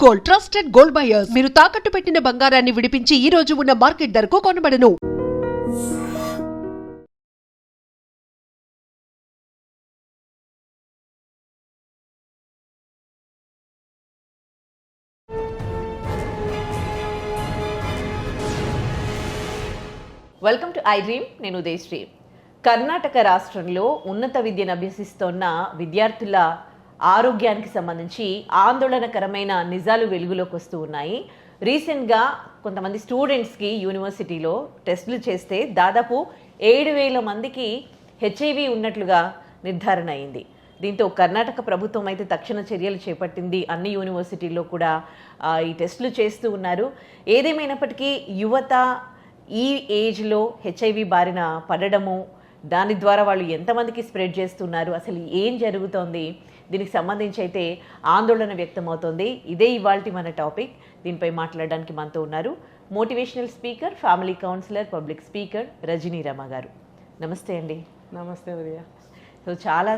Gold, trusted gold buyers. మీరు తాకట్టు పెట్టిన బంగారాన్ని విడిపించి ఈ రోజు ఉన్న మార్కెట్ ధరకు కొనబడను. Welcome to I dream. నేను ఉదయశ్రీ. కర్ణాటక రాష్ట్రంలో ఉన్నత విద్యను అభ్యసిస్తున్న విద్యార్థుల ఆరోగ్యానికి సంబంధించి ఆందోళనకరమైన నిజాలు వెలుగులోకి వస్తూ ఉన్నాయి. రీసెంట్గా కొంతమంది స్టూడెంట్స్కి యూనివర్సిటీలో టెస్టులు చేస్తే దాదాపు 7,000 మందికి హెచ్ఐవి ఉన్నట్లుగా నిర్ధారణ అయింది. దీంతో కర్ణాటక ప్రభుత్వం అయితే తక్షణ చర్యలు చేపట్టింది. అన్ని యూనివర్సిటీల్లో కూడా ఈ టెస్టులు చేస్తూ ఉన్నారు. ఏదేమైనప్పటికీ యువత ఈ ఏజ్లో హెచ్ఐవి బారిన పడడము, దాని ద్వారా వాళ్ళు ఎంతమందికి స్ప్రెడ్ చేస్తున్నారు, అసలు ఏం జరుగుతోంది, దీనికి సంబంధించి అయితే ఆందోళన వ్యక్తమవుతోంది. ఇదే ఇవాల్టి మన టాపిక్. దీనిపై మాట్లాడడానికి మనతో ఉన్నారు motivational speaker, family counsellor, public speaker Rajani Rama గారు. నమస్తే అండి. నమస్తే ఉదయ. సో చాలా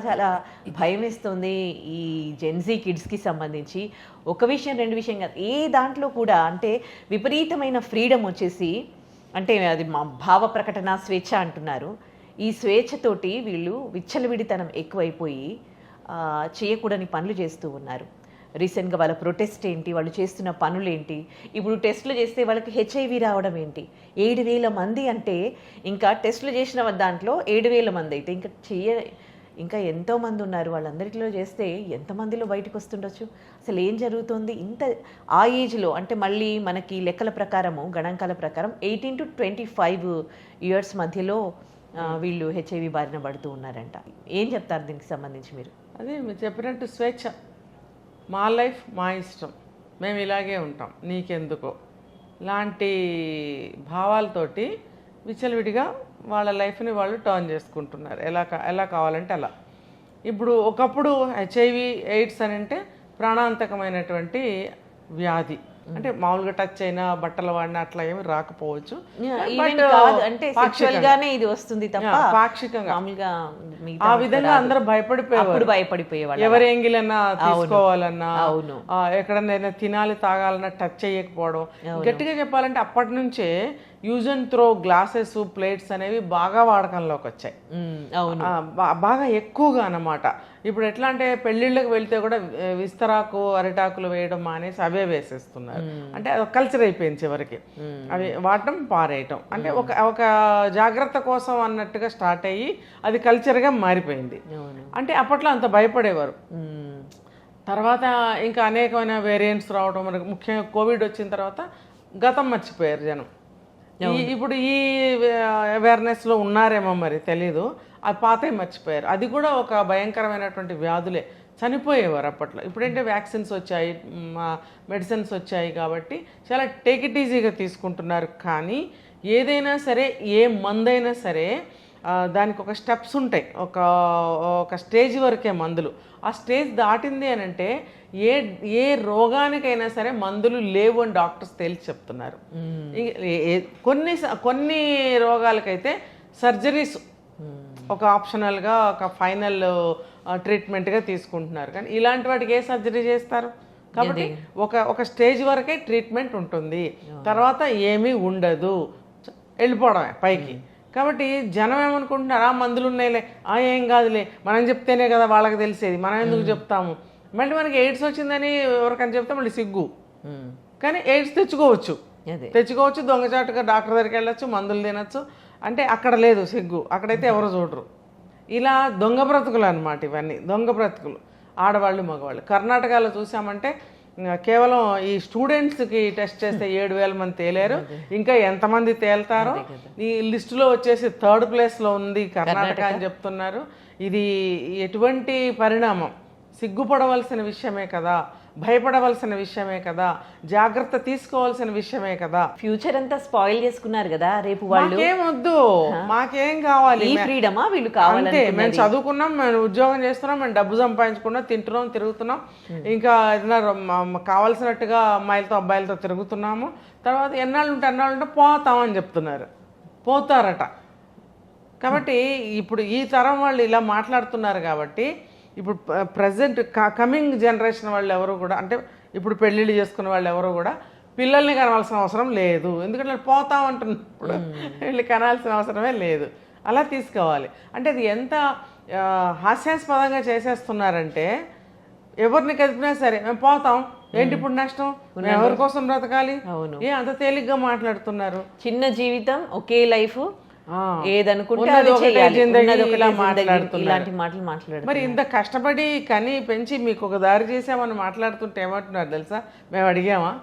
భయం వేస్తుంది ఈ జెన్జీ కిడ్స్కి సంబంధించి. ఒక విషయం రెండు విషయం కాదు, ఏ దాంట్లో కూడా అంటే విపరీతమైన ఫ్రీడమ్ వచ్చేసి, అంటే అది మా భావ ప్రకటన స్వేచ్ఛ అంటున్నారు. ఈ స్వేచ్ఛతోటి వీళ్ళు విచ్చలవిడితనం ఎక్కువైపోయి చేయకూడని పనులు చేస్తూ ఉన్నారు. రీసెంట్గా వాళ్ళ ప్రొటెస్ట్ ఏంటి, వాళ్ళు చేస్తున్న పనులు ఏంటి, ఇప్పుడు టెస్టులు చేస్తే వాళ్ళకి హెచ్ఐవి రావడం ఏంటి. 7,000 మంది అంటే ఇంకా టెస్టులు చేసిన దాంట్లో 7,000 మంది అయితే ఇంకా ఎంతోమంది ఉన్నారు. వాళ్ళందరిలో చేస్తే ఎంతమందిలో బయటకు వస్తుండొచ్చు, అసలు ఏం జరుగుతుంది ఇంత ఆ ఏజ్లో. అంటే మళ్ళీ మనకి లెక్కల ప్రకారము, గణాంకాల ప్రకారం 18 to 25 ఇయర్స్ మధ్యలో వీళ్ళు హెచ్ఐవి బారిన పడుతూ ఉన్నారంట. ఏం చెప్తారు దీనికి సంబంధించి మీరు? అదే మీరు చెప్పినట్టు స్వేచ్ఛ, మా లైఫ్ మా ఇష్టం, మేము ఇలాగే ఉంటాం, నీకెందుకో లాంటి భావాలతోటి విచ్చలవిడిగా వాళ్ళ లైఫ్ని వాళ్ళు టర్న్ చేసుకుంటున్నారు. ఎలా కావాలంటే అలా. ఇప్పుడు ఒకప్పుడు హెచ్ఐవి ఎయిడ్స్ అని అంటే ప్రాణాంతకమైనటువంటి వ్యాధి. అంటే మామూలుగా టచ్ అయినా, బట్టలు వాడినా అట్లా ఏమి రాకపోవచ్చు, అంటే సెక్షువల్గానే ఇది వస్తుంది తప్ప పాక్షికంగా ఆ విధంగా అందరూ భయపడిపోయేవాళ్ళు. ఎవరి ఎంగిలన్నా తీసుకోవాలన్నా, ఎక్కడన్నా తినాలి తాగాలన్నా టచ్ చేయకపోవడం. గట్టిగా చెప్పాలంటే అప్పటి నుంచే use and throw glasses, plates అనేవి బాగా వాడకంలోకి వచ్చాయి. బాగా ఎక్కువగా అన్నమాట. ఇప్పుడు ఎట్లా అంటే పెళ్ళిళ్ళకి వెళ్తే కూడా విస్తరాకు, అరిటాకులు వేయడం మానేసి అవే వేసేస్తున్నారు. అంటే అది కల్చర్ అయిపోయింది చివరికి. అవి వాడటం, పారేయటం, అంటే ఒక జాగ్రత్త కోసం అన్నట్టుగా స్టార్ట్ అయ్యి అది కల్చర్గా మారిపోయింది. అంటే అప్పట్లో అంత భయపడేవారు. తర్వాత ఇంకా అనేకమైన వేరియంట్స్ రావడం, మనకు ముఖ్యంగా కోవిడ్ వచ్చిన తర్వాత గతం మర్చిపోయారు జనం. ఇప్పుడు ఈ అవేర్నెస్లో ఉన్నారేమో మరి తెలీదు, అది పాతే మర్చిపోయారు. అది కూడా ఒక భయంకరమైనటువంటి వ్యాధులే, చనిపోయేవారు అప్పట్లో. ఇప్పుడంటే వ్యాక్సిన్స్ వచ్చాయి, మెడిసిన్స్ వచ్చాయి కాబట్టి చాలా టేక్ ఇట్ ఈజీగా తీసుకుంటున్నారు. కానీ ఏదైనా సరే, ఏ మందైనా సరే దానికి ఒక స్టెప్స్ ఉంటాయి. ఒక స్టేజ్ వరకే మందులు. ఆ స్టేజ్ దాటింది అని అంటే ఏ రోగానికైనా సరే మందులు లేవు అని డాక్టర్స్ తేల్చి చెప్తున్నారు. కొన్ని రోగాలకైతే సర్జరీస్ ఒక ఆప్షనల్గా, ఒక ఫైనల్ ట్రీట్మెంట్గా తీసుకుంటున్నారు. కానీ ఇలాంటి వాటికి ఏ సర్జరీ చేస్తారు? కాబట్టి ఒక స్టేజ్ వరకే ట్రీట్మెంట్ ఉంటుంది, తర్వాత ఏమీ ఉండదు, వెళ్ళిపోవడమే పైకి. కాబట్టి జనం ఏమనుకుంటున్నారు, ఆ మందులు ఉన్నాయిలే, ఏం కాదులే, మనం చెప్తేనే కదా వాళ్ళకి తెలిసేది, మనం ఎందుకు చెప్తాము. మళ్ళీ మనకి ఎయిడ్స్ వచ్చిందని ఎవరికని చెప్తే మళ్ళీ సిగ్గు. కానీ ఎయిడ్స్ తెచ్చుకోవచ్చు, దొంగచాటుగా డాక్టర్ దగ్గరికి వెళ్ళొచ్చు, మందులు తినచ్చు. అంటే అక్కడ లేదు సిగ్గు, అక్కడైతే ఎవరు చూడరు. ఇలా దొంగ బ్రతుకులు అనమాట ఇవన్నీ, దొంగ బ్రతుకులు, ఆడవాళ్ళు మగవాళ్ళు. కర్ణాటకలో చూసామంటే కేవలం ఈ స్టూడెంట్స్కి టెస్ట్ చేస్తే 7,000 మంది తేలేరు, ఇంకా ఎంతమంది తేల్తారో. ఈ లిస్టులో వచ్చేసి 3rd ప్లేస్లో ఉంది కర్ణాటక అని చెప్తున్నారు. ఇది ఎటువంటి పరిణామం? సిగ్గుపడవలసిన విషయమే కదా, భయపడవలసిన విషయమే కదా, జాగ్రత్త తీసుకోవాల్సిన విషయమే కదా. ఫ్యూచర్ అంతా స్పాయిల్ చేసుకున్నారు కదా. రేపు వాళ్ళు ఏమొద్దు, మాకేం కావాలి, ఫ్రీడమా వీళ్ళు కావాలంటే. మేము చదువుకున్నాం, మేము ఉద్యోగం చేస్తున్నాం, మేము డబ్బు సంపాదించుకున్నాం, తింటున్నాం, తిరుగుతున్నాం, ఇంకా ఏదైనా కావాల్సినట్టుగా అమ్మాయిలతో అబ్బాయిలతో తిరుగుతున్నాము. తర్వాత ఎన్నాళ్ళు ఉంటే పోతామని చెప్తున్నారు, పోతారట. కాబట్టి ఇప్పుడు ఈ తరం వాళ్ళు ఇలా మాట్లాడుతున్నారు. కాబట్టి ఇప్పుడు ప్రజెంట్ కమింగ్ జనరేషన్ వాళ్ళు ఎవరు కూడా, అంటే ఇప్పుడు పెళ్ళిళ్ళు చేసుకున్న వాళ్ళు ఎవరో కూడా పిల్లల్ని కనాల్సిన అవసరం లేదు, ఎందుకంటే వాళ్ళు పోతామంటున్నప్పుడు వీళ్ళు కనాల్సిన అవసరమే లేదు. అలా తీసుకోవాలి. అంటే అది ఎంత హాస్యాస్పదంగా చేసేస్తున్నారంటే, ఎవరిని కదిపినా సరే మేము పోతాం, ఏంటి ఇప్పుడు నష్టం, మేము ఎవరి కోసం బ్రతకాలి, అంత తేలిగ్గా మాట్లాడుతున్నారు. చిన్న జీవితం ఒకే లైఫ్, ఏదనుకుంటే ఇలాంటి మాటలు మాట్లాడుతున్నారు. మరి ఇంత కష్టపడి కని పెంచి మీకు ఒక దారి చేసామని మాట్లాడుతుంటే ఏమంటున్నారు తెలుసా? మేము అడిగామా?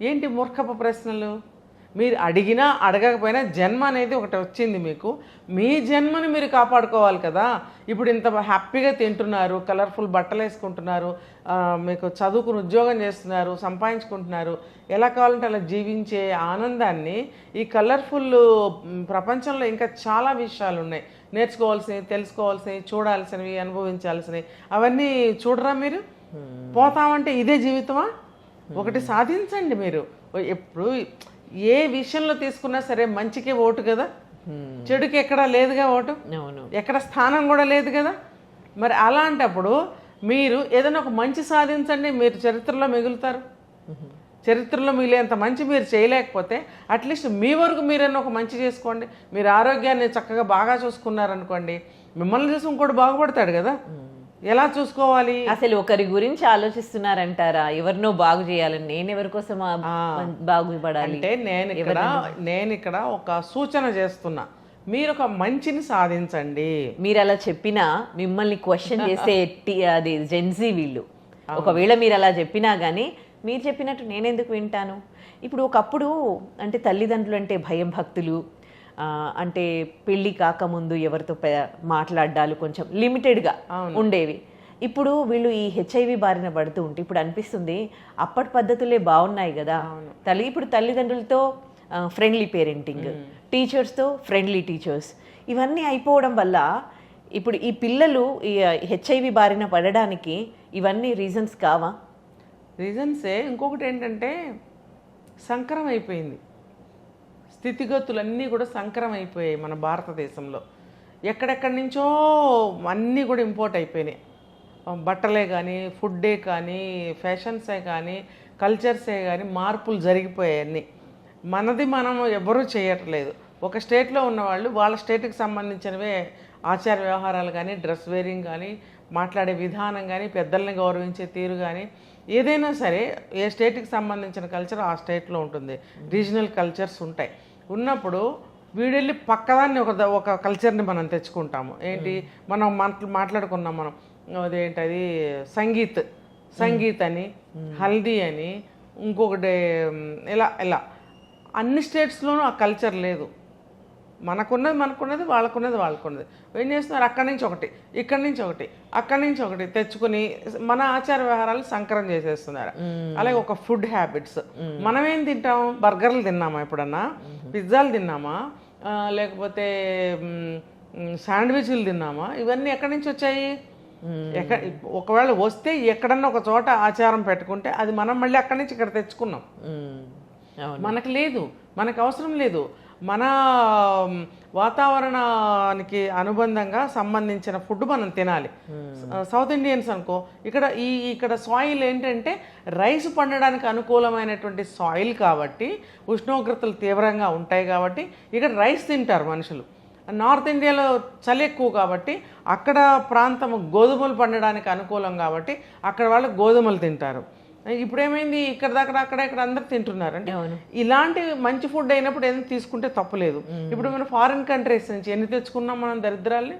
ఏంటి మూర్ఖపు ప్రశ్నలు? మీరు అడిగినా అడగకపోయినా జన్మ అనేది ఒకటి వచ్చింది మీకు, మీ జన్మని మీరు కాపాడుకోవాలి కదా. ఇప్పుడు ఇంత హ్యాపీగా తింటున్నారు, కలర్ఫుల్ బట్టలు వేసుకుంటున్నారు, మీకు చదువుకుని ఉద్యోగం చేస్తున్నారు, సంపాదించుకుంటున్నారు, ఎలా కావాలంటే అలా జీవించే ఆనందాన్ని ఈ కలర్ఫుల్ ప్రపంచంలో ఇంకా చాలా విషయాలు ఉన్నాయి, నేర్చుకోవాల్సినవి, తెలుసుకోవాల్సినవి, చూడాల్సినవి, అనుభవించాల్సినవి. అవన్నీ చూడరా మీరు? పోతామంటే ఇదే జీవితమా? ఒకటి సాధించండి మీరు. ఎప్పుడు ఏ విషయంలో తీసుకున్నా సరే మంచికే ఓటు కదా, చెడుకి ఎక్కడా లేదుగా ఓటు, ఎక్కడ స్థానం కూడా లేదు కదా. మరి అలాంటప్పుడు మీరు ఏదైనా ఒక మంచి సాధించండి, మీరు చరిత్రలో మిగులుతారు. చరిత్రలో మిగిలేంత మంచి మీరు చేయలేకపోతే అట్లీస్ట్ మీ వరకు మీరైనా ఒక మంచి చేసుకోండి. మీరు ఆరోగ్యాన్ని చక్కగా బాగా చూసుకున్నారనుకోండి, మిమ్మల్ని చూసి ఇంకోటి బాగుపడతాడు కదా. ఎలా చూసుకోవాలి? అసలు ఒకరి గురించి ఆలోచిస్తున్నారంటారా? ఎవరినో బాగు చేయాలని, నేను ఎవరి కోసం బాగుపడాలి అంటే నేను ఇక్కడ ఒక సూచన చేస్తున్నా, మీరు ఒక మంచిని సాధించండి. మీరు అలా చెప్పినా మిమ్మల్ని క్వశ్చన్ చేసే అది జెన్జీ వీళ్ళు. ఒకవేళ మీరు అలా చెప్పినా కానీ మీరు చెప్పినట్టు నేనెందుకు వింటాను? ఇప్పుడు ఒకప్పుడు అంటే తల్లిదండ్రులు అంటే భయం భక్తులు, అంటే పెళ్ళి కాకముందు ఎవరితో మాట్లాడాలు కొంచెం లిమిటెడ్గా ఉండేవి. ఇప్పుడు వీళ్ళు ఈ హెచ్ఐవి బారిన పడుతూ ఉంటే ఇప్పుడు అనిపిస్తుంది అప్పటి పద్ధతులే బాగున్నాయి కదా. ఇప్పుడు తల్లిదండ్రులతో ఫ్రెండ్లీ పేరెంటింగ్, టీచర్స్తో ఫ్రెండ్లీ టీచర్స్, ఇవన్నీ అయిపోవడం వల్ల ఇప్పుడు ఈ పిల్లలు ఈ హెచ్ఐవి బారిన పడడానికి ఇవన్నీ రీజన్స్ కావా? రీజన్సే. ఇంకొకటి ఏంటంటే సంకరం అయిపోయింది, స్థితిగతులన్నీ కూడా సంకరం అయిపోయాయి మన భారతదేశంలో. ఎక్కడెక్కడి నుంచో అన్నీ కూడా ఇంపోర్ట్ అయిపోయినాయి. బట్టలే కానీ, ఫుడ్డే కానీ, ఫ్యాషన్సే కానీ, కల్చర్సే కానీ మార్పులు జరిగిపోయాయి అన్నీ. మనది మనం ఎవరూ చేయట్లేదు. ఒక స్టేట్లో ఉన్నవాళ్ళు వాళ్ళ స్టేట్కి సంబంధించినవే ఆచార వ్యవహారాలు కానీ, డ్రెస్ వేరింగ్ కానీ, మాట్లాడే విధానం కానీ, పెద్దల్ని గౌరవించే తీరు కానీ, ఏదైనా సరే ఏ స్టేట్కి సంబంధించిన కల్చర్ ఆ స్టేట్లో ఉంటుంది. రీజనల్ కల్చర్స్ ఉంటాయి. ఉన్నప్పుడు వీడెళ్ళి పక్కదాన్ని ఒక కల్చర్ని మనం తెచ్చుకుంటాము. ఏంటి మనం మాట్లాడుకున్నాం మనం, అదేంటది సంగీత్ అని, హల్దీ అని, ఇంకొకటి ఇలా అన్ని స్టేట్స్లోనూ ఆ కల్చర్ లేదు. మనకున్నది వాళ్ళకున్నది. ఏం చేస్తున్నారు? అక్కడి నుంచి ఒకటి, ఇక్కడి నుంచి ఒకటి, అక్కడి నుంచి ఒకటి తెచ్చుకుని మన ఆచార వ్యవహారాలు సంకరం చేసేస్తున్నారు. అలాగే ఒక ఫుడ్ హ్యాబిట్స్, మనం ఏం తింటాం? బర్గర్లు తిన్నామా ఎప్పుడన్నా? పిజ్జాలు తిన్నామా? లేకపోతే శాండ్విచ్లు తిన్నామా? ఇవన్నీ ఎక్కడి నుంచి వచ్చాయి? ఒకవేళ వస్తే ఎక్కడన్నా ఒక చోట ఆచారం పెట్టుకుంటే అది మనం మళ్ళీ అక్కడి నుంచి ఇక్కడ తెచ్చుకున్నాం. మనకు లేదు, మనకు అవసరం లేదు. మన వాతావరణానికి అనుబంధంగా సంబంధించిన ఫుడ్ మనం తినాలి. సౌత్ ఇండియన్స్ అనుకో, ఇక్కడ సాయిల్ ఏంటంటే రైస్ పండడానికి అనుకూలమైనటువంటి సాయిల్ కాబట్టి, ఉష్ణోగ్రతలు తీవ్రంగా ఉంటాయి కాబట్టి ఇక్కడ రైస్ తింటారు మనుషులు. నార్త్ ఇండియాలో చలి ఎక్కువ కాబట్టి అక్కడ ప్రాంతం గోధుమలు పండడానికి అనుకూలం కాబట్టి అక్కడ వాళ్ళు గోధుమలు తింటారు. ఇప్పుడు ఏమైంది? ఇక్కడ దాకా ఇక్కడ అందరు తింటున్నారు. అంటే ఇలాంటి మంచి ఫుడ్ అయినప్పుడు ఏదైనా తీసుకుంటే తప్పులేదు. ఇప్పుడు మనం ఫారిన్ కంట్రీస్ నుంచి ఎన్ని తెచ్చుకున్నాం మనం దరిద్రాల్ని.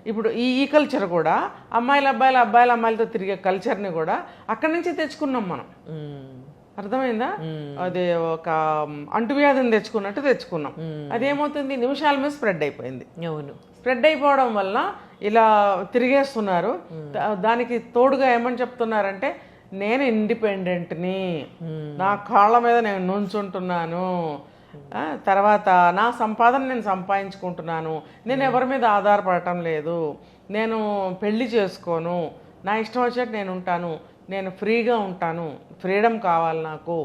ఇప్పుడు ఈ కల్చర్ కూడా అమ్మాయిలతో తిరిగే కల్చర్ని కూడా అక్కడి నుంచి తెచ్చుకున్నాం మనం. అర్థమైందా? అదే ఒక అంటువ్యాధిని తెచ్చుకున్నట్టు తెచ్చుకున్నాం. అదేమవుతుంది? నిమిషాల మీద స్ప్రెడ్ అయిపోయింది. స్ప్రెడ్ అయిపోవడం వల్ల ఇలా తిరిగేస్తున్నారు. దానికి తోడుగా ఏమని చెప్తున్నారంటే, నేను ఇండిపెండెంట్ని, నా కాళ్ళ మీద నేను నుంచుంటున్నాను, తర్వాత నా సంపాదన నేను సంపాదించుకుంటున్నాను, నేను ఎవరి మీద ఆధారపడటం లేదు, నేను పెళ్లి చేసుకోను, నా ఇష్టం వచ్చినట్టు నేను ఉంటాను, నేను ఫ్రీగా ఉంటాను, ఫ్రీడమ్ కావాలి నాకు.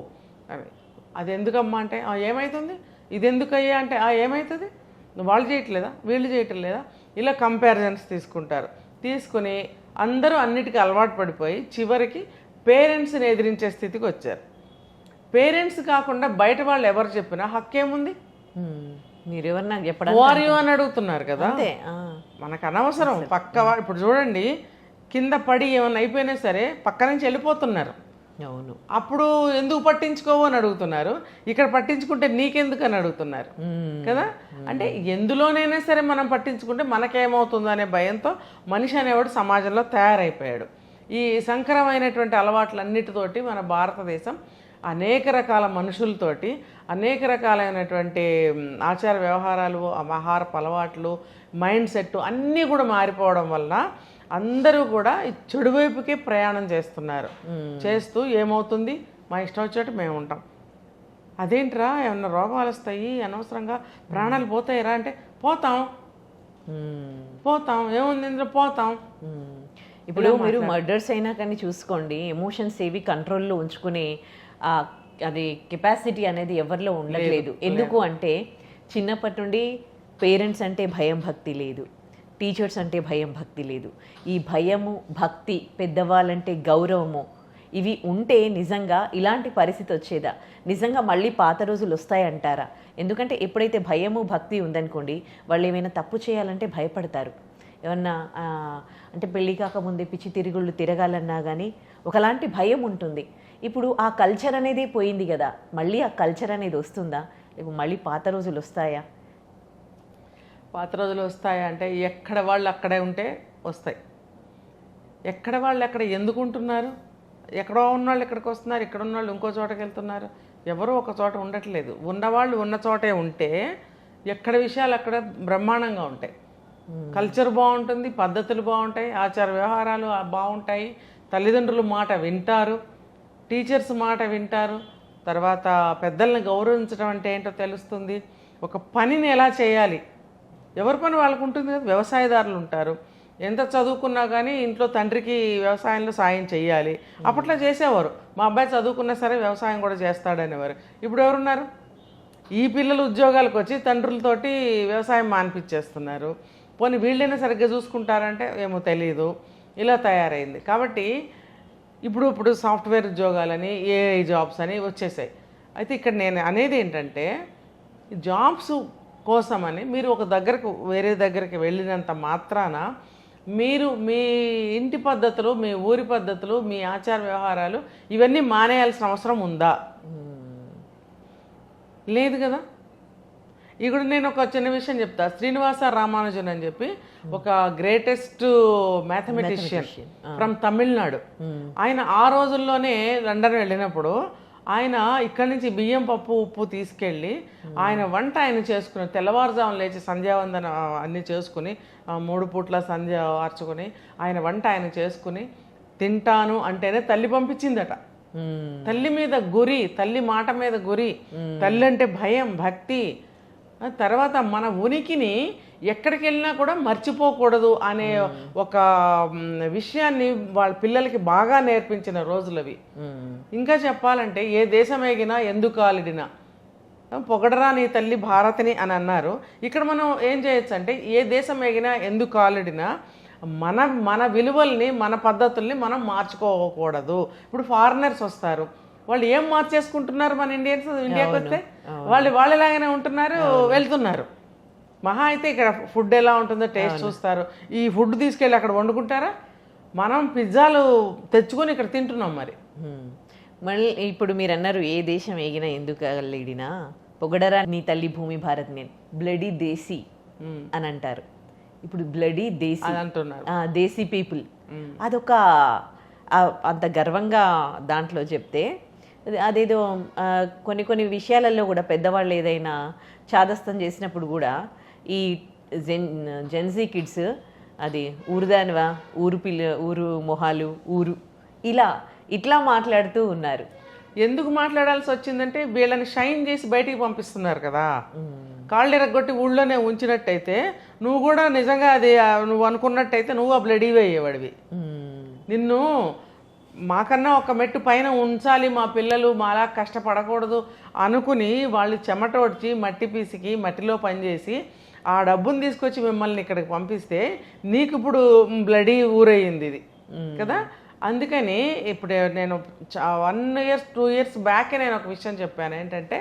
అది ఎందుకమ్మా అంటే ఏమవుతుంది? ఇది ఎందుకయ్యా అంటే ఏమవుతుంది? వాళ్ళు చేయట్లేదా, వీళ్ళు చేయటం లేదా? ఇలా కంపారిజన్స్ తీసుకుంటారు. తీసుకుని అందరూ అన్నిటికీ అలవాటు పడిపోయి చివరికి పేరెంట్స్ని ఎదిరించే స్థితికి వచ్చారు. పేరెంట్స్ కాకుండా బయట వాళ్ళు ఎవరు చెప్పినా హక్కేముంది? మీరెవరు నాకు చెప్పడం వారియు అని అడుగుతున్నారు కదా, మనకు అనవసరం. ఇప్పుడు చూడండి, కింద పడి ఏమన్నా అయిపోయినా సరే పక్క నుంచి వెళ్ళిపోతున్నారు. అవును, అప్పుడు ఎందుకు పట్టించుకోవు అని అడుగుతున్నారు, ఇక్కడ పట్టించుకుంటే నీకెందుకు అని అడుగుతున్నారు కదా. అంటే ఎందులోనైనా సరే మనం పట్టించుకుంటే మనకేమవుతుందో అనే భయంతో మనిషి అనేవాడు సమాజంలో తయారైపోయాడు. ఈ సంకరమైనటువంటి అలవాట్లన్నిటితోటి మన భారతదేశం అనేక రకాల మనుషులతోటి అనేక రకాలైనటువంటి ఆచార వ్యవహారాలు, ఆహారపు అలవాట్లు, మైండ్ సెట్ అన్నీ కూడా మారిపోవడం వల్ల అందరూ కూడా చెడు వైపుకే ప్రయాణం చేస్తున్నారు. చేస్తూ ఏమవుతుంది, మా ఇష్టం వచ్చేట్టు మేము ఉంటాం. అదేంట్రా, ఏమన్నా రోగాలు వస్తాయి, అనవసరంగా ప్రాణాలు పోతాయిరా అంటే పోతాం, ఏముంది ఇందులో పోతాం. ఇప్పుడు మీరు మర్డర్స్ అయినా కానీ చూసుకోండి, ఎమోషన్స్ ఏవి కంట్రోల్లో ఉంచుకునే అది కెపాసిటీ అనేది ఎవరిలో ఉండట్లేదు. ఎందుకు అంటే చిన్నప్పటి నుండి పేరెంట్స్ అంటే భయం భక్తి లేదు, టీచర్స్ అంటే భయం భక్తి లేదు. ఈ భయము భక్తి, పెద్దవాళ్ళంటే గౌరవము, ఇవి ఉంటే నిజంగా ఇలాంటి పరిస్థితి వచ్చేదా? నిజంగా మళ్ళీ పాత రోజులు వస్తాయంటారా? ఎందుకంటే ఎప్పుడైతే భయము భక్తి ఉందనుకోండి, వాళ్ళు ఏమైనా తప్పు చేయాలంటే భయపడతారు. ఏమన్నా అంటే పెళ్ళి కాకముందే పిచ్చి తిరుగుళ్ళు తిరగాలన్నా కానీ ఒకలాంటి భయం ఉంటుంది. ఇప్పుడు ఆ కల్చర్ అనేది పోయింది కదా, మళ్ళీ ఆ కల్చర్ అనేది వస్తుందా? లేకపోతే మళ్ళీ పాత రోజులు వస్తాయా? పాత రోజులు వస్తాయా అంటే ఎక్కడ వాళ్ళు అక్కడే ఉంటే వస్తాయి. ఎక్కడ వాళ్ళు ఎక్కడ ఎందుకు ఉంటున్నారు? ఎక్కడో ఉన్నవాళ్ళు ఇక్కడికి వస్తున్నారు, ఇక్కడ ఉన్నవాళ్ళు ఇంకో చోటకి వెళ్తున్నారు. ఎవరు ఒక చోట ఉండట్లేదు. ఉన్నవాళ్ళు ఉన్న చోటే ఉంటే ఎక్కడ విషయాలు అక్కడ బ్రహ్మాండంగా ఉంటాయి. కల్చర్ బాగుంటుంది, పద్ధతులు బాగుంటాయి, ఆచార వ్యవహారాలు బాగుంటాయి, తల్లిదండ్రుల మాట వింటారు, టీచర్స్ మాట వింటారు, తర్వాత పెద్దల్ని గౌరవించడం అంటే ఏంటో తెలుస్తుంది. ఒక పనిని ఎలా చేయాలి, ఎవరి పని వాళ్ళకు ఉంటుంది కదా. వ్యవసాయదారులు ఉంటారు, ఎంత చదువుకున్నా కానీ ఇంట్లో తండ్రికి వ్యవసాయంలో సాయం చేయాలి. అప్పట్లో చేసేవారు, మా అబ్బాయి చదువుకున్నా సరే వ్యవసాయం కూడా చేస్తాడనేవారు. ఇప్పుడు ఎవరున్నారు? ఈ పిల్లలు ఉద్యోగాలకు వచ్చి తండ్రులతోటి వ్యవసాయం మానిపించేస్తున్నారు. పోనీ వీళ్ళైనా సరిగ్గా చూసుకుంటారంటే ఏమో తెలియదు. ఇలా తయారైంది. కాబట్టి ఇప్పుడు సాఫ్ట్వేర్ ఉద్యోగాలని, ఏఐ జాబ్స్ అని వచ్చేసాయి. అయితే ఇక్కడ నేను అనేది ఏంటంటే, జాబ్స్ కోసమని మీరు ఒక దగ్గరకు వేరే దగ్గరికి వెళ్ళినంత మాత్రాన మీరు మీ ఇంటి పద్ధతులు, మీ ఊరి పద్ధతులు, మీ ఆచార వ్యవహారాలు ఇవన్నీ మానేయాల్సిన అవసరం ఉందా? లేదు కదా. ఇప్పుడు నేను ఒక చిన్న విషయం చెప్తా. శ్రీనివాస రామానుజన్ అని చెప్పి ఒక గ్రేటెస్ట్ మ్యాథమెటిషియన్ ఫ్రమ్ తమిళనాడు. ఆయన ఆ రోజుల్లోనే లండన్ వెళ్ళినప్పుడు ఆయన ఇక్కడి నుంచి బియ్యం, పప్పు, ఉప్పు తీసుకెళ్ళి ఆయన వంట ఆయన చేసుకుని తెల్లవారుజామున లేచి సంధ్యావందన అన్నీ చేసుకుని 3 పూట్ల సంధ్య ఆర్చుకుని ఆయన వంట ఆయన చేసుకుని తింటాను అంటేనే తల్లి పంపించిందట. తల్లి మీద గురి, తల్లి మాట మీద గురి, తల్లి అంటే భయం భక్తి. తర్వాత మన ఉనికిని ఎక్కడికి వెళ్ళినా కూడా మర్చిపోకూడదు అనే ఒక విషయాన్ని వాళ్ళ పిల్లలకి బాగా నేర్పించిన రోజులవి. ఇంకా చెప్పాలంటే ఏ దేశం ఎగినా ఎందుకు ఆలిడినా పొగడరా నీ తల్లి భారతిని అని అన్నారు. ఇక్కడ మనం ఏం చేయొచ్చు అంటే ఏ దేశం ఎగినా ఎందుకు ఆలిడినా మన విలువల్ని, మన పద్ధతుల్ని మనం మార్చుకోకూడదు. ఇప్పుడు ఫారినర్స్ వస్తారు, వాళ్ళు ఏం మార్చేసుకుంటున్నారు? మన ఇండియాకి వస్తే వాళ్ళు ఎలాగైనా ఉంటున్నారు, వెళ్తున్నారు. మహా అయితే ఇక్కడ ఫుడ్ ఎలా ఉంటుందో టేస్ట్ చూస్తారు. ఈ ఫుడ్ తీసుకెళ్ళి అక్కడ వండుకుంటారా? మనం పిజ్జాలు తెచ్చుకొని ఇక్కడ తింటున్నాం. మళ్ళీ ఇప్పుడు మీరు అన్నారు ఏ దేశం ఎగినా ఎందుకు లేడినా పొగడరా నీ తల్లి భూమి భారత్, నేను బ్లడీ దేశీ అని అంటారు. ఇప్పుడు బ్లడీ దేశీ అంటున్నారు, దేశీ పీపుల్. అదొక అంత గర్వంగా దాంట్లో చెప్తే అదేదో కొన్ని విషయాలలో కూడా పెద్దవాళ్ళు ఏదైనా చాదస్తం చేసినప్పుడు కూడా ఈ జెన్జీ కిడ్స్ అది ఊరుదానివా, ఊరు మొహాలు, ఇట్లా మాట్లాడుతూ ఉన్నారు. ఎందుకు మాట్లాడాల్సి వచ్చిందంటే వీళ్ళని షైన్ చేసి బయటికి పంపిస్తున్నారు కదా. కాళ్ళు ఎరగొట్టి ఊళ్ళోనే ఉంచినట్టయితే నువ్వు కూడా నిజంగా అది నువ్వు అనుకున్నట్టయితే నువ్వు ఆ బ్లడీ అయ్యేవాడివి. నిన్ను మాకన్నా ఒక మెట్టు పైన ఉంచాలి, మా పిల్లలు మాలా కష్టపడకూడదు అనుకుని వాళ్ళు చెమట వచ్చి మట్టి పీసికి మట్టిలో పనిచేసి ఆ డబ్బును తీసుకొచ్చి మిమ్మల్ని ఇక్కడికి పంపిస్తే నీకు ఇప్పుడు బ్లడీ ఊరయ్యింది ఇది కదా. అందుకని ఇప్పుడు నేను 1 year 2 years బ్యాకే నేను ఒక విషయం చెప్పాను ఏంటంటే,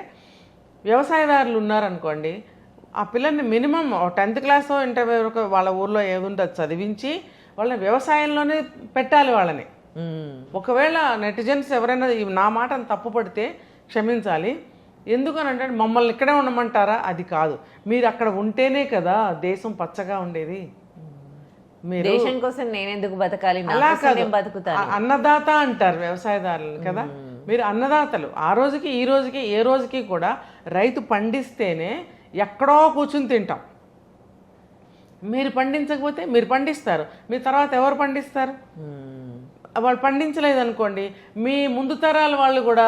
వ్యవసాయదారులు ఉన్నారనుకోండి, ఆ పిల్లల్ని మినిమం 10th క్లాస్ ఇంటర్ వరకు వాళ్ళ ఊర్లో ఏదుంటే చదివించి వాళ్ళని వ్యవసాయంలోనే పెట్టాలి వాళ్ళని. ఒకవేళ నెటిజన్స్ ఎవరైనా నా మాటను తప్పుపడితే క్షమించాలి. ఎందుకనంటే మమ్మల్ని ఇక్కడే ఉండమంటారా? అది కాదు. మీరు అక్కడ ఉంటేనే కదా దేశం పచ్చగా ఉండేది. మీరు దేశం కోసం నేనెందుకు బతకాలి, అలా కాదు, అన్నదాత అంటారు వ్యవసాయదారులు కదా. మీరు అన్నదాతలు. ఆ రోజుకి ఈ రోజుకి ఏ రోజుకి కూడా రైతు పండిస్తేనే ఎక్కడో కూర్చుని తింటాం. మీరు పండించకపోతే మీరు పండిస్తారు, మీ తర్వాత ఎవరు పండిస్తారు? వాళ్ళు పండించలేదు అనుకోండి, మీ ముందు తరాల వాళ్ళు కూడా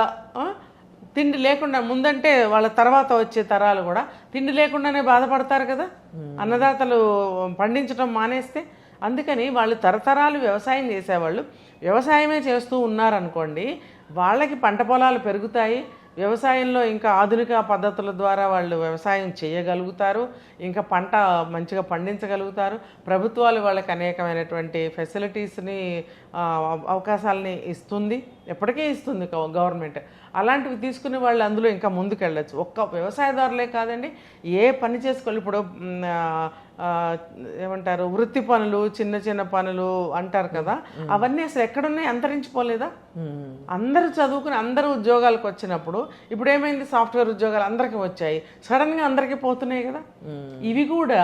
తిండి లేకుండా, ముందంటే వాళ్ళ తర్వాత వచ్చే తరాలు కూడా తిండి లేకుండానే బాధపడతారు కదా అన్నదాతలు పండించడం మానేస్తే. అందుకని వాళ్ళు తరతరాలు వ్యవసాయం చేసేవాళ్ళు వ్యవసాయమే చేస్తూ ఉన్నారనుకోండి, వాళ్ళకి పంట పొలాలు పెరుగుతాయి. వ్యవసాయంలో ఇంకా ఆధునిక పద్ధతుల ద్వారా వాళ్ళు వ్యవసాయం చేయగలుగుతారు, ఇంకా పంట మంచిగా పండించగలుగుతారు. ప్రభుత్వాలు వాళ్ళకి అనేకమైనటువంటి ఫెసిలిటీస్ని అవకాశాలని ఇస్తుంది, ఎప్పటికీ ఇస్తుంది గవర్నమెంట్. అలాంటివి తీసుకుని వాళ్ళు అందులో ఇంకా ముందుకెళ్ళచ్చు. ఒక్క వ్యవసాయదారులే కాదండి, ఏ పని చేసుకోవాలి. ఇప్పుడు ఏమంటారు, వృత్తి పనులు, చిన్న చిన్న పనులు అంటారు కదా, అవన్నీ అసలు ఎక్కడున్నాయి? అంతరించిపోలేదా? అందరూ చదువుకుని అందరూ ఉద్యోగాలకు వచ్చినప్పుడు ఇప్పుడు ఏమైంది? సాఫ్ట్వేర్ ఉద్యోగాలు అందరికీ వచ్చాయి, సడన్గా అందరికీ పోతున్నాయి కదా. ఇవి కూడా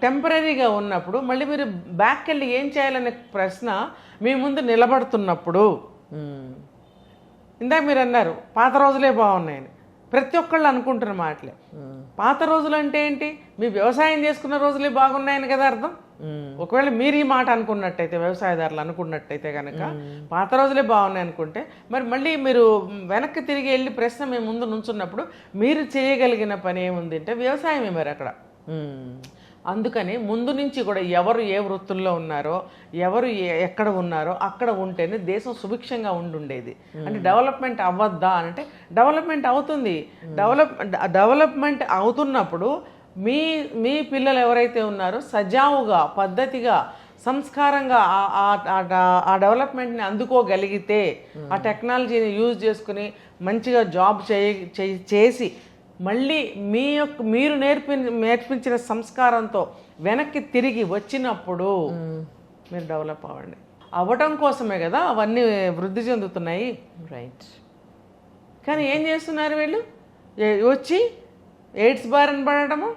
టెంపరీగా ఉన్నప్పుడు మళ్ళీ మీరు బ్యాక్ వెళ్ళి ఏం చేయాలనే ప్రశ్న మీ ముందు నిలబడుతున్నప్పుడు, ఇందాక మీరు అన్నారు పాత రోజులే బాగున్నాయని, ప్రతి ఒక్కళ్ళు అనుకుంటున్న మాటలే. పాత రోజులు అంటే ఏంటి? మీ వ్యవసాయం చేసుకున్న రోజులే బాగున్నాయని కదా అర్థం. ఒకవేళ మీరు ఈ మాట అనుకున్నట్టయితే, వ్యవసాయదారులు అనుకున్నట్టయితే కనుక పాత రోజులే బాగున్నాయి అనుకుంటే, మరి మళ్ళీ మీరు వెనక్కి తిరిగి వెళ్ళి ప్రశ్న మీ ముందు నుంచున్నప్పుడు మీరు చేయగలిగిన పని ఏముంది అంటే వ్యవసాయమే మరి అక్కడ. అందుకని ముందు నుంచి కూడా ఎవరు ఏ వృత్తుల్లో ఉన్నారో, ఎవరు ఎక్కడ ఉన్నారో అక్కడ ఉంటేనే దేశం సుభిక్షంగా ఉండుండేది. అంటే డెవలప్మెంట్ అవ్వద్దా అంటే డెవలప్మెంట్ అవుతుంది. డెవలప్మెంట్ అవుతున్నప్పుడు మీ పిల్లలు ఎవరైతే ఉన్నారో సజావుగా, పద్ధతిగా, సంస్కారంగా ఆ డెవలప్మెంట్ని అందుకోగలిగితే, ఆ టెక్నాలజీని యూజ్ చేసుకుని మంచిగా జాబ్ చేసి మళ్ళీ మీరు నేర్పించిన సంస్కారంతో వెనక్కి తిరిగి వచ్చినప్పుడు మీరు డెవలప్ అవ్వండి. అవ్వటం కోసమే కదా అవన్నీ వృద్ధి చెందుతున్నాయి. రైట్. కానీ ఏం చేస్తున్నారు వీళ్ళు? వచ్చి ఎయిడ్స్ బారిన పడటము,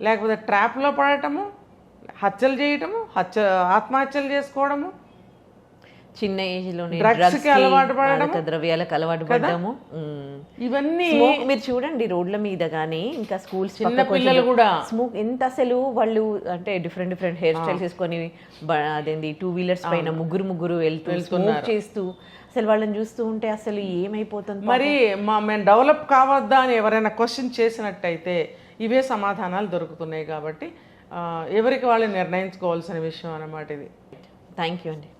లేకపోతే ట్రాప్లో పడటము, హత్యలు చేయటము, ఆత్మహత్యలు చేసుకోవడము, చిన్న ఏజ్ లోనే డ్రగ్స్కి అలవాటు పడడం, ద్రవ్యాలకు అలవాటు పడడము, ఇవన్నీ మీరు చూడండి రోడ్ల మీద కానీ ఇంకా స్కూల్స్ చిన్న పిల్లలు కూడా స్మోక్ ఎంత అసలు వాళ్ళు అంటే డిఫరెంట్ హెయిర్ స్టైల్స్ వేసుకొని అదేంది 2 వీలర్స్ పైన ముగ్గురు వెళ్తూ స్మోక్ చేస్తూ అసలు వాళ్ళని చూస్తూ ఉంటే అసలు ఏమైపోతుంది. మరి మేము డెవలప్ కావద్దా అని ఎవరైనా క్వశ్చన్ చేసినట్టయితే ఇవే సమాధానాలు దొరుకుతున్నాయి. కాబట్టి ఎవరికి వాళ్ళు నిర్ణయించుకోవాల్సిన విషయం అన్నమాట ఇది. థ్యాంక్ యూ అండి.